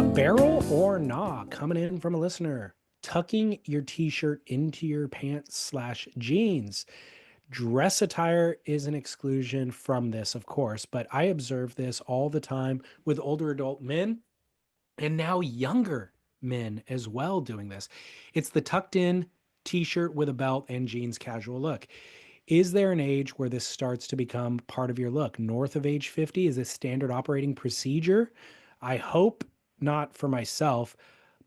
Barrel or Nah coming in from a listener. Tucking your t-shirt into your pants slash jeans. Dress attire is an exclusion from this, of course, but I observe this all the time with older adult men and now younger men as well doing this. It's the tucked in t-shirt with a belt and jeans casual look. Is there an age where this starts to become part of your look? North of age 50, is this standard operating procedure? I hope not for myself,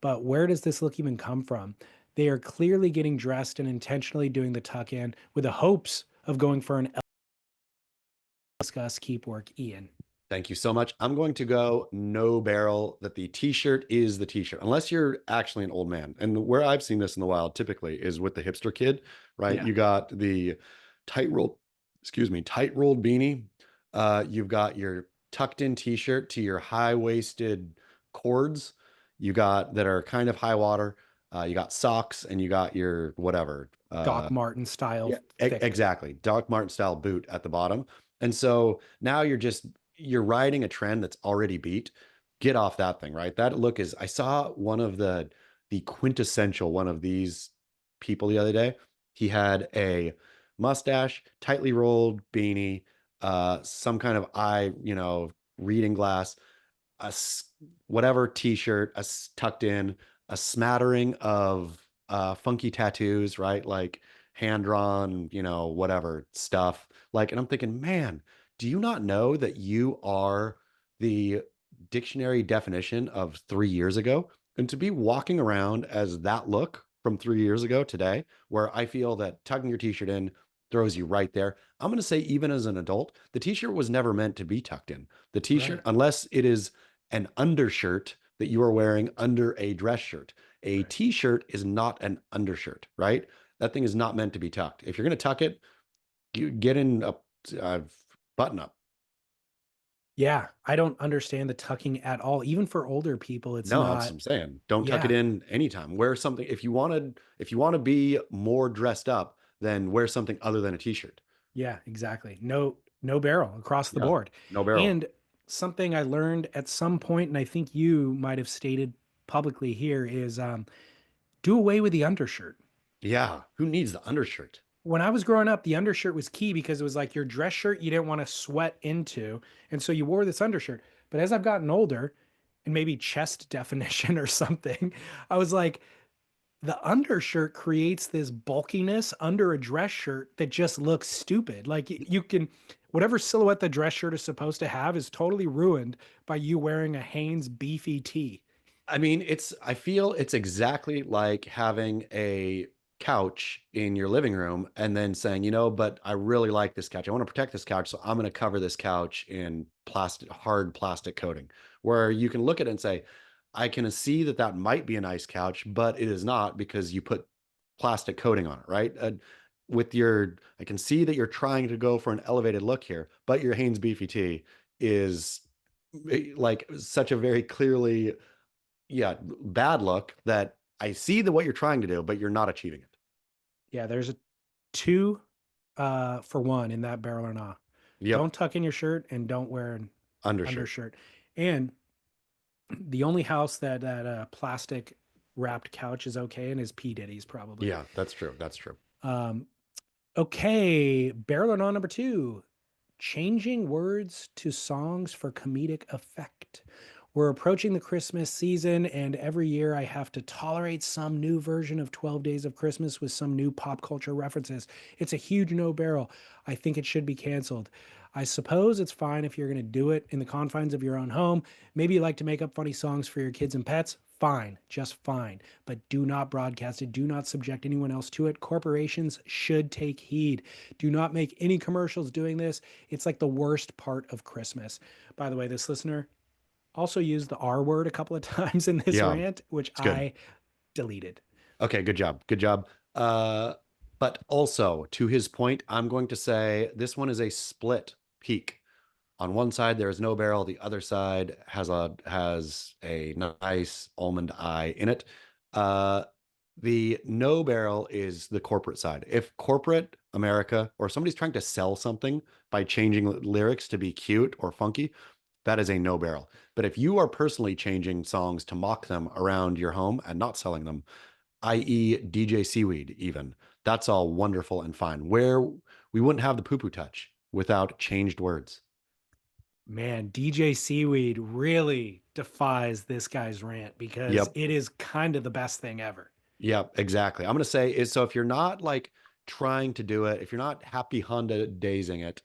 but where does this look even come from? They are clearly getting dressed and intentionally doing the tuck in with the hopes of going for an discuss keep work, Ian. Thank you so much. I'm going to go no barrel that the t-shirt is the t-shirt, unless you're actually an old man. And where I've seen this in the wild typically is with the hipster kid, right? Yeah. You got the tight rolled, tight rolled beanie. You've got your tucked in t-shirt to your high waisted cords. You got that are kind of high water. You got socks and you got your whatever. Doc Martin style Yeah, thick. exactly. Doc Martin style boot at the bottom. And so now you're riding a trend that's already beat. Get off that thing, right? That look is I saw one of the quintessential one of these people the other day. He had a mustache, tightly rolled beanie, some kind of reading glass, a whatever t-shirt, tucked in, a smattering of funky tattoos, right? Like hand drawn, whatever stuff. Like, and I'm thinking, man, do you not know that you are the dictionary definition of 3 years ago? And to be walking around as that look from 3 years ago today, where I feel that tucking your t-shirt in throws you right there. I'm going to say, even as an adult, the t-shirt was never meant to be tucked in. The t-shirt, Right. unless it is an undershirt that you are wearing under a dress shirt. A Right. t-shirt is not an undershirt, right? That thing is not meant to be tucked. If you're going to tuck it, you get in a button up. Yeah, I don't understand the tucking at all. Even for older people, it's No, that's not. what I'm saying. Don't tuck it Yeah. in anytime. Wear something if you want to be more dressed up, then wear something other than a t-shirt. Yeah, exactly. No barrel across the Yeah. board. No barrel. And something I learned at some point, and I think you might have stated publicly here, is do away with the undershirt. Yeah. Who needs the undershirt? When I was growing up, the undershirt was key because it was like your dress shirt you didn't want to sweat into. And so you wore this undershirt. But as I've gotten older, and maybe chest definition or something, I was like, the undershirt creates this bulkiness under a dress shirt that just looks stupid. Like you can, whatever silhouette the dress shirt is supposed to have is totally ruined by you wearing a Hanes beefy tee. I mean, I feel it's exactly like having a couch in your living room and then saying, but I really like this couch. I want to protect this couch, so I'm going to cover this couch in hard plastic coating, where you can look at it and say, I can see that that might be a nice couch, but it is not because you put plastic coating on it, right? I can see that you're trying to go for an elevated look here, but your Hanes Beefy Tee is like such a very clearly bad look that I see what you're trying to do, but you're not achieving it. Yeah, there's a two for one in that barrel or not. Yep. Don't tuck in your shirt and don't wear an Undershirt. undershirt. And the only house that plastic wrapped couch is okay in is P. Diddy's probably. Yeah, that's true. That's true. Um, okay, barrel or not number two. Changing words to songs for comedic effect. We're approaching the Christmas season, and every year I have to tolerate some new version of 12 Days of Christmas with some new pop culture references. It's a huge no barrel. I think it should be canceled. I suppose it's fine if you're going to do it in the confines of your own home. Maybe you like to make up funny songs for your kids and pets. Fine, just fine. But do not broadcast it. Do not subject anyone else to it. Corporations should take heed. Do not make any commercials doing this. It's like the worst part of Christmas. By the way, this listener also used the R word a couple of times in this Yeah, rant, which it's good. I deleted. Okay, good job. Good job. But also to his point, I'm going to say this one is a split peak. On one side, there is no barrel. The other side has a nice almond eye in it. Uh, the no barrel is the corporate side. If corporate America or somebody's trying to sell something by changing lyrics to be cute or funky, that is a no barrel. But if you are personally changing songs to mock them around your home and not selling them, i.e., DJ Seaweed, even, that's all wonderful and fine. Where we wouldn't have the poo poo touch without changed words. Man, DJ Seaweed really defies this guy's rant because Yep. it is kind of the best thing ever. Yep, exactly. I'm gonna say is so if you're not like trying to do it, if you're not happy Honda daising it,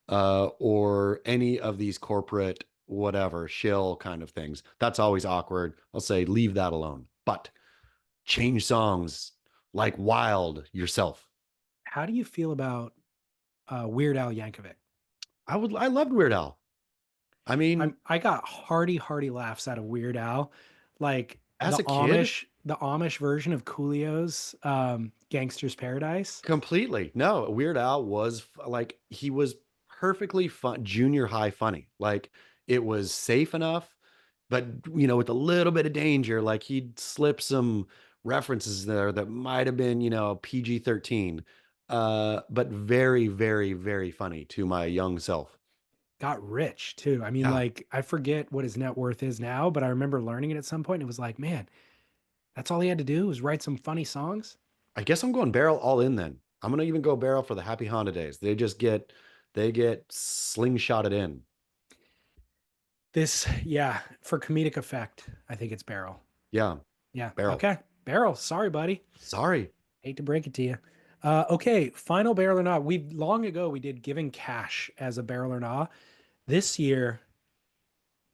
or any of these corporate whatever shill kind of things, that's always awkward. I'll say leave that alone. But change songs like wild yourself. How do you feel about Weird Al Yankovic? I loved Weird Al. I mean, I got hearty laughs out of Weird Al, like as a kid, The Amish version of Coolio's Gangster's Paradise. completely. No, Weird Al was like he was perfectly fun, junior high funny. Like it was safe enough, but with a little bit of danger, like he'd slip some references there that might have been, PG-13. But very, very, very funny to my young self. Got rich too. I mean, Yeah. like I forget what his net worth is now, but I remember learning it at some point. And it was like, man, that's all he had to do was write some funny songs. I guess I'm going barrel all in then. I'm gonna even go barrel for the Happy Honda days. They get slingshotted in. This, yeah, for comedic effect, I think it's Barrel. Yeah, Yeah. barrel. Okay. Barrel. Sorry, buddy. Sorry. Hate to break it to you. Okay. Final barrel or not. We long ago we did giving cash as a barrel or not. This year,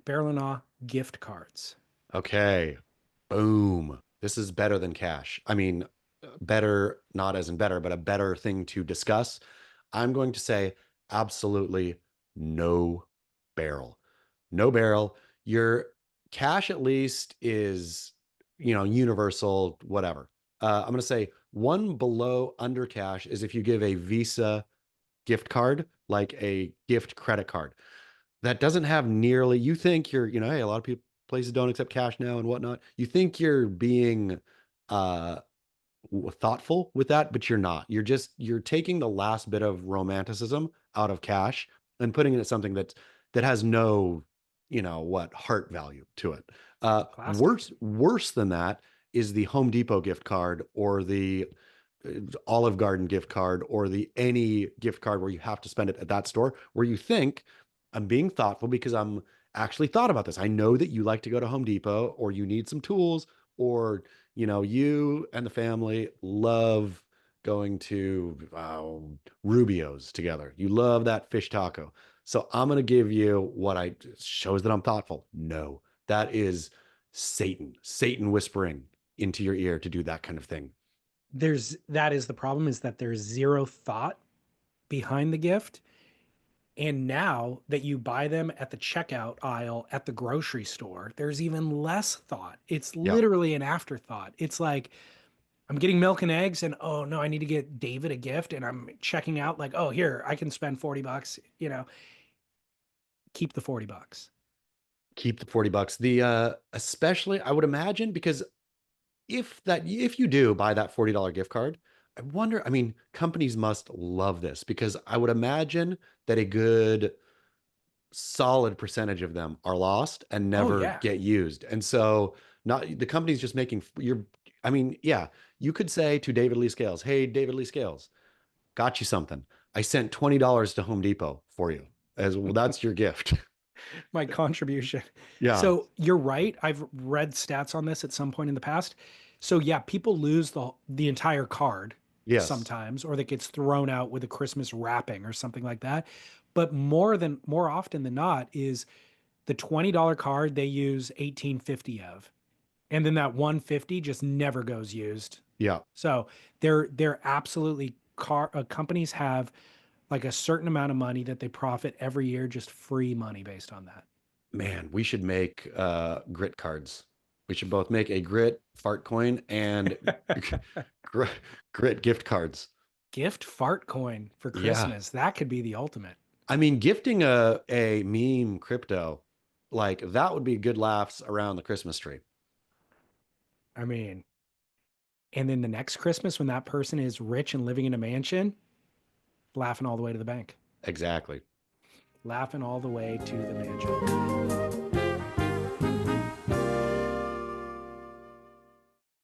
barrel or not gift cards. Okay. Boom. This is better than cash. I mean, better, not as in better, but a better thing to discuss. I'm going to say absolutely no barrel. No barrel. Your cash at least is, universal, whatever. I'm going to say one below under cash is if you give a Visa gift card, like a gift credit card that doesn't have nearly, you think you're, hey, a lot of people places don't accept cash now and whatnot. You think you're being uh thoughtful with that, but you're not. You're taking the last bit of romanticism out of cash and putting it in something that has no, what heart value to it. Classic. Worse than that is the Home Depot gift card or the Olive Garden gift card or the any gift card where you have to spend it at that store where you think I'm being thoughtful because I'm actually thought about this. I know that you like to go to Home Depot or you need some tools or you and the family love going to Rubio's together. You love that fish taco. So I'm going to give you what I shows that I'm thoughtful. No, that is Satan whispering into your ear to do that kind of thing. That is the problem is that there's zero thought behind the gift. And now that you buy them at the checkout aisle at the grocery store, there's even less thought. It's Yeah. literally an afterthought. It's like, I'm getting milk and eggs, and oh no, I need to get David a gift. And I'm checking out, like, oh, here, I can spend 40 bucks, keep the 40 bucks. Keep the $40. The especially I would imagine because if you do buy that $40 gift card, I wonder, I mean, companies must love this because I would imagine that a good solid percentage of them are lost and Oh, never yeah. get used. And so not the company's just making you're I mean, yeah, you could say to David Lee Scales, "Hey, David Lee Scales, got you something. I sent $20 to Home Depot for you." As well, that's your gift. My contribution. Yeah. So you're right. I've read stats on this at some point in the past. So yeah, people lose the entire card Yes. sometimes, or that gets thrown out with a Christmas wrapping or something like that. But more often than not is the $20 card they use 1850 of. And then that 150 just never goes used. Yeah. So they're absolutely companies have like a certain amount of money that they profit every year, just free money based on that. Man, we should make grit cards. We should both make a grit fart coin and gr- grit gift cards. Gift fart coin for Yeah. Christmas. That could be the ultimate. I mean, gifting a meme crypto, like that would be good laughs around the Christmas tree. I mean, and then the next Christmas when that person is rich and living in a mansion, laughing all the way to the bank. Exactly. laughing all the way to the mansion.